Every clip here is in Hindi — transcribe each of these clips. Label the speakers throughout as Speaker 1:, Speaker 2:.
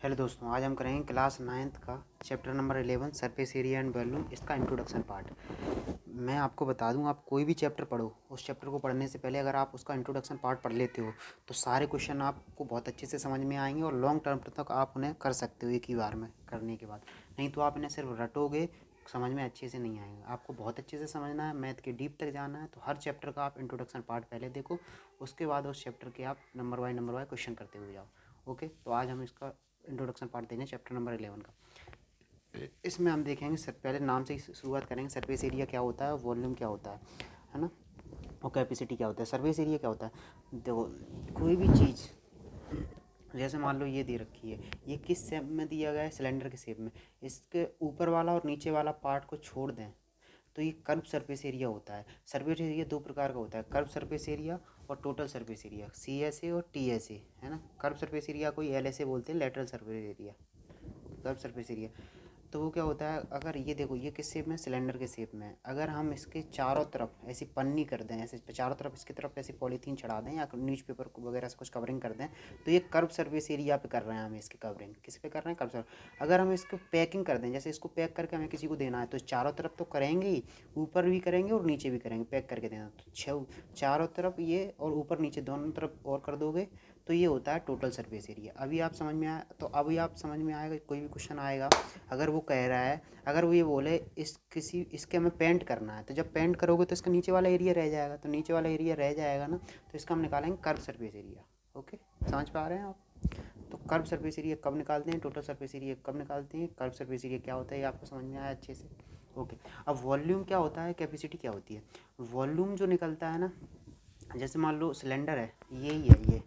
Speaker 1: हेलो दोस्तों, आज हम करेंगे क्लास 9th का chapter number 11 surface area and volume, इसका इंट्रोडक्शन पार्ट। मैं आपको बता दूं, आप कोई भी चैप्टर पढ़ो, उस चैप्टर को पढ़ने से पहले अगर आप उसका इंट्रोडक्शन पार्ट पढ़ लेते हो तो सारे क्वेश्चन आपको बहुत अच्छे से समझ में आएंगे और लॉन्ग टर्म तक आप उन्हें कर सकते हो एक ही बार में करने के बाद। नहीं तो आप इन्हें सिर्फ रटोगे, समझ में अच्छे से नहीं आएंगे। आपको बहुत अच्छे से समझना है, मैथ के डीप तक जाना है, तो हर चैप्टर का आप इंट्रोडक्शन पार्ट पहले देखो, उसके बाद उस चैप्टर के आप नंबर वाइज क्वेश्चन करते हुए जाओ। ओके, तो आज हम इसका इंट्रोडक्शन पार्ट देंगे चैप्टर नंबर 11 का। इसमें हम देखेंगे सर, पहले नाम से ही शुरुआत करेंगे। सरफेस एरिया क्या होता है, वॉल्यूम क्या होता है ना, और कैपेसिटी क्या होता है। सरफेस एरिया क्या होता है, देखो कोई भी चीज़, जैसे मान लो ये दे रखी है, ये किस शेप में दिया गया है, सिलेंडर के शेप में। इसके ऊपर वाला और नीचे वाला पार्ट को छोड़ दें तो ये कर्व सरफेस एरिया होता है। सरफेस एरिया दो प्रकार का होता है, कर्व सरफेस एरिया और टोटल सरफेस एरिया, CSA और TSA, है ना। कर्व सरफेस एरिया को LSA बोलते हैं, lateral surface area, curve surface area. तो वो क्या होता है, अगर ये देखो ये किस शेप में, सिलेंडर के शेप में है, अगर हम इसके चारों तरफ ऐसी पन्नी कर दें, ऐसे चारों तरफ इसकी तरफ ऐसी पॉलीथीन चढ़ा दें या न्यूज़पेपर वगैरह से कुछ कवरिंग कर दें, तो ये कर्व सरफेस एरिया पे कर रहे हैं हम इसकी कवरिंग। किस पे कर रहे हैं, कर्व सर्फ। अगर हम इसको पैकिंग कर दें, जैसे इसको पैक करके हमें किसी को देना है, तो चारों तरफ तो करेंगे ही, ऊपर भी करेंगे और नीचे भी करेंगे, पैक करके देना। तो चारों तरफ ये और ऊपर नीचे दोनों तरफ और कर दोगे तो ये होता है टोटल सरफेस एरिया। अभी आप समझ में आया, तो अभी आप समझ में आएगा, कोई भी क्वेश्चन आएगा अगर वो कह रहा है, अगर वो ये बोले इसके हमें पेंट करना है, तो जब पेंट करोगे तो इसका नीचे वाला एरिया रह जाएगा, तो नीचे वाला एरिया रह जाएगा ना, तो इसका हम निकालेंगे कर्व सरफेस एरिया। ओके, समझ पा रहे हैं आप। तो कर्व सरफेस एरिया कब निकालते हैं, टोटल सरफेस एरिया कब निकालते हैं, कर्व सरफेस एरिया क्या होता है, ये आपको समझ में आया अच्छे से। ओके, अब वॉल्यूम क्या होता है, कैपेसिटी क्या होती है। वॉल्यूम जो निकलता है ना, जैसे मान लो सिलेंडर है, यही है ये,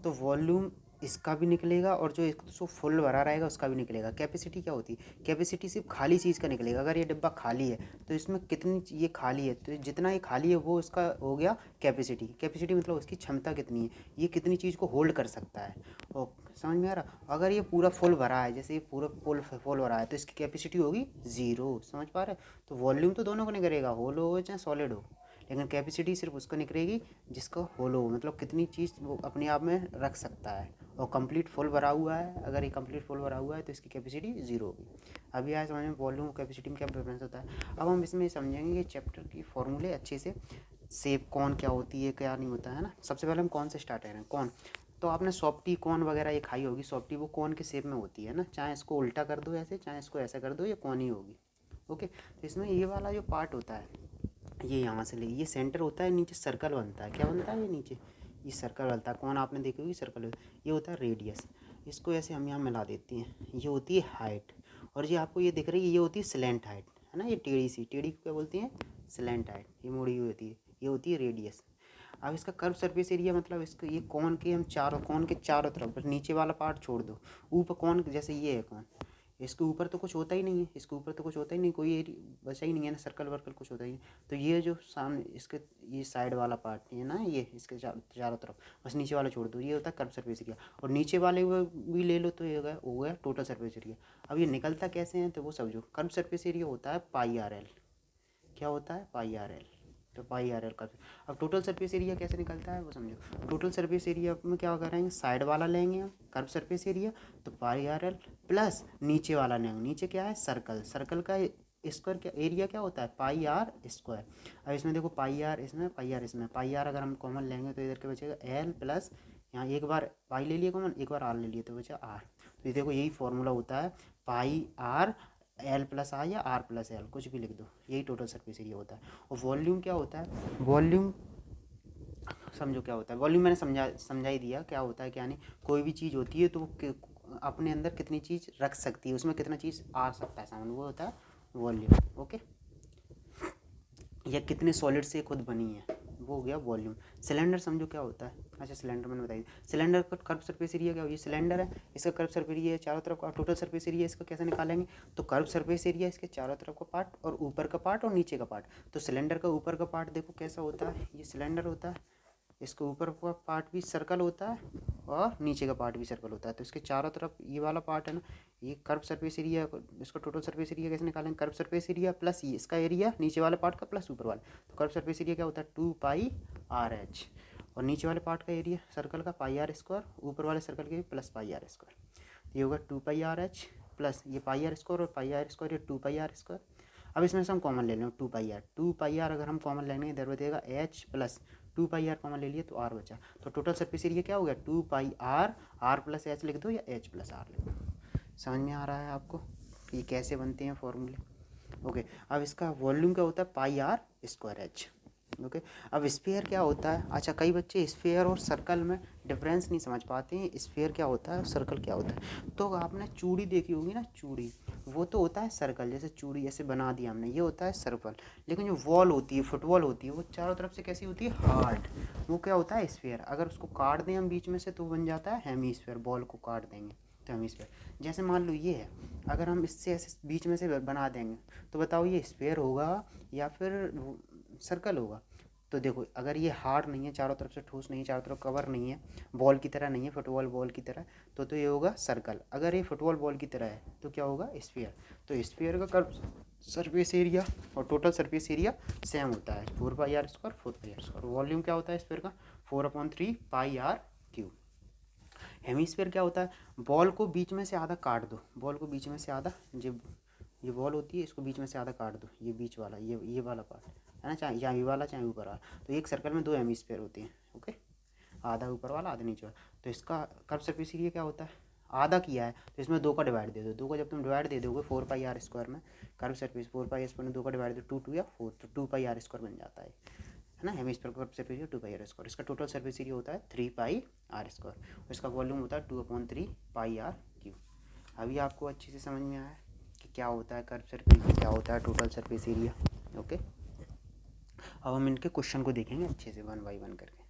Speaker 1: तो वॉल्यूम इसका भी निकलेगा और जो इसको फुल भरा रहेगा उसका भी निकलेगा। कैपेसिटी क्या होती है, कैपेसिटी सिर्फ खाली चीज़ का निकलेगा। अगर ये डिब्बा खाली है तो इसमें कितनी, ये खाली है तो जितना ये खाली है वो इसका हो गया कैपेसिटी। कैपेसिटी मतलब उसकी क्षमता कितनी है, ये कितनी चीज़ को होल्ड कर सकता है। और समझ में आ रहा, अगर ये पूरा फुल भरा है, जैसे ये पूरा फुल भरा है, तो इसकी कैपेसिटी होगी 0। समझ पा रहे हैं। तो वॉल्यूम तो दोनों को निकलेगा, होलो हो चाहे सॉलिड हो, लेकिन कैपेसिटी सिर्फ उसको निकलेगी जिसका होलो, मतलब कितनी चीज़ वो अपने आप में रख सकता है। और कंप्लीट फुल भरा हुआ है, अगर ये कंप्लीट फुल भरा हुआ है तो इसकी कैपेसिटी 0 होगी। अभी आया समझ में वॉल्यूम और कैपेसिटी में क्या डिफरेंस होता है। अब हम इसमें समझेंगे कि चैप्टर की फॉर्मूले अच्छे से, शेप कौन क्या होती है, क्या नहीं होता है ना। सबसे पहले हम कौन से स्टार्ट करें, कौन। तो आपने सॉफ्टी कौन वगैरह ये खाई होगी, सॉफ्टी वो कौन के शेप में होती है ना, चाहे इसको उल्टा कर दो ऐसे, चाहे इसको ऐसा कर दो, ये कौन ही होगी। ओके, तो इसमें ये वाला जो पार्ट होता है, ये यहाँ से ले, ये सेंटर होता है, नीचे सर्कल बनता है। क्या बनता है, ये नीचे ये सर्कल बनता है। कौन आपने देखी होगी सर्कल, ये होता है रेडियस। इसको ऐसे हम यहाँ मिला देते हैं, ये होती है हाइट। और ये आपको ये दिख रही है, ये होती है स्लैंट हाइट, है ना। ये टेढ़ी सी, टेढ़ी को क्या बोलती हैं, स्लैंट हाइट, ये मुड़ी हुई होती है, ये होती है रेडियस। अब इसका कर्व सरफेस एरिया मतलब इसको, ये कौन के हम चारों, कौन के चारों तरफ, बस नीचे वाला पार्ट छोड़ दो, ऊपर कौन, जैसे ये है कौन, इसके ऊपर तो कुछ होता ही नहीं है, इसके ऊपर तो कुछ होता ही नहीं, कोई बचा ही नहीं है ना, सर्कल वर्कल कुछ होता ही नहीं। तो ये जो सामने इसके, ये साइड वाला पार्ट है ना, ये इसके चारों तरफ, बस नीचे वाला छोड़ दो, ये होता है कर्व सरफेस एरिया। और नीचे वाले वो भी ले लो तो ये हो गया टोटल सरफेस एरिया। अब ये निकलता कैसे हैं, तो वो समझो। कर्व सरफेस एरिया होता है πRL। क्या होता है, πRL, तो πRL का। अब टोटल सरफेस एरिया कैसे निकलता है वो समझो। टोटल सरफेस एरिया में क्या करेंगे, साइड वाला लेंगे हम कर्व सरफेस एरिया, तो πRL प्लस नीचे वाला लेंगे, नीचे क्या है, सर्कल, सर्कल का स्क्वायर, क्या एरिया क्या होता है, πr²। अब इसमें देखो πr इसमें, πr इसमें, πr अगर हम कॉमन लेंगे तो इधर के बचेगा l प्लस, यहाँ एक बार पाई ले लिया कॉमन, एक बार r ले लिया तो बचा r। तो ये देखो यही फॉर्मूला होता है, πr L+R या R+L, कुछ भी लिख दो, यही टोटल सरफेस एरिया होता है। और वॉल्यूम क्या होता है, वॉल्यूम समझो क्या होता है। वॉल्यूम मैंने समझा ही दिया क्या होता है क्या नहीं। कोई भी चीज़ होती है तो वो अपने अंदर कितनी चीज़ रख सकती है, उसमें कितना चीज़ आ सकता है सामान, वो होता है वॉल्यूम। ओके, या कितने सॉलिड से खुद बनी है, वो हो गया वॉल्यूम। सिलेंडर समझो क्या होता है। अच्छा, सिलेंडर मैंने बताई, सिलेंडर का कर्व सरफेस एरिया क्या हो, ये सिलेंडर है, इसका कर्व सरफेस एरिया है चारों तरफ का, टोटल सरफेस एरिया इसका कैसे निकालेंगे, तो कर्व सरफेस एरिया इसके चारों तरफ का पार्ट और ऊपर का पार्ट और नीचे का पार्ट। तो सिलेंडर का ऊपर का पार्ट देखो कैसा होता है, ये सिलेंडर होता है, इसके ऊपर का पार्ट भी सर्कल होता है और नीचे का पार्ट भी सर्कल होता है। तो इसके चारों तरफ ये वाला पार्ट है ना, ये कर्व सरफेस एरिया, इसका टोटल सरफेस एरिया कैसे निकालेंगे, कर्व सरफेस एरिया प्लस ये इसका एरिया नीचे वाले पार्ट का प्लस ऊपर वाले। तो कर्व सरफेस एरिया क्या होता है, 2πRH, और नीचे वाले पार्ट का एरिया सर्कल का πr², ऊपर वाले सर्कल के प्लस πr²। ये होगा 2πr/h प्लस ये पाई आर स्क्वायर और पाई आर स्क्वायर, ये 2πr स्क्वायर। अब इसमें से हम कॉमन ले लें 2πr अगर हम कॉमन लेंगे इधर बचेगा h प्लस 2πr कॉमन ले लिए तो r बचा। तो टोटल सरफेस एरिया क्या हो गया 2πr, r प्लस h लिख दो या h प्लस r लिख दो। समझ में आ रहा है आपको ये कैसे बनते हैं फॉर्मूले? ओके, अब इसका वॉल्यूम क्या होता है पाई आर स्क्वायर एच। ओके, अब स्फीयर क्या होता है? अच्छा, कई बच्चे स्फीयर और सर्कल में डिफरेंस नहीं समझ पाते हैं, स्फीयर क्या होता है और सर्कल क्या होता है। तो आपने चूड़ी देखी होगी ना, चूड़ी, वो तो होता है सर्कल, जैसे चूड़ी ऐसे बना दिया हमने, ये होता है सर्कल। लेकिन जो वॉल होती है, फुटबॉल होती है, वो चारों तरफ से कैसी होती है? हार्ड। वो क्या होता है? स्फीयर। अगर उसको काट दें हम बीच में से तो बन जाता है हेमीस्फीयर। बॉल को काट देंगे तो हेमीस्फीयर। जैसे मान लो ये है, अगर हम इससे ऐसे बीच में से बना देंगे तो बताओ ये स्फीयर होगा या फिर सर्कल होगा? तो देखो, अगर ये हार्ड नहीं है, चारों तरफ से ठोस नहीं है, चारों तरफ कवर नहीं है, बॉल की तरह नहीं है, फुटबॉल बॉल की तरह, तो ये होगा सर्कल। अगर ये फुटबॉल बॉल की तरह है तो क्या होगा? स्फीयर। तो स्फीयर का कर्व सरफेस एरिया और टोटल सरफेस एरिया सेम होता है, 4πr square 4πr square. Volume क्या होता है स्फीयर का? 4/3πr3। हेमीस्फीयर क्या होता है? बॉल को बीच में से आधा काट दो, बॉल को बीच में से आधा, जब ये बॉल होती है इसको बीच में से आधा काट दो, ये बीच वाला, ये वाला पार्ट है ना, चाहे या ये वाला चाहे ऊपर वाला। तो एक सर्कल में 2 हेमीस्फीयर होते हैं। ओके, आधा ऊपर वाला आधा नीचे वाला। तो इसका कर्व सरफेस एरिया क्या होता है? आधा किया है तो इसमें 2 का डिवाइड दे दो। 2 का जब तुम डिवाइड दे दोगे 4πr स्क्वायर में, कर्व सरफेस 4πr स्क्वायर में 2 का डिवाइड दो, 2 2 या 4, तो 2πr स्क्वायर बन जाता है ना। हेमीस्फीयर का curve surface area 2πr square. इसका टोटल सरफेस एरिया होता है 3πr स्क्वायर। इसका वॉल्यूम होता है 2/3πr3। अभी आपको अच्छे से समझ में आया है कि क्या होता है कर्व सरफेस, क्या होता है टोटल सरफेस एरिया। ओके, अब हम इनके क्वेश्चन को देखेंगे अच्छे से 1 बाय 1 करके।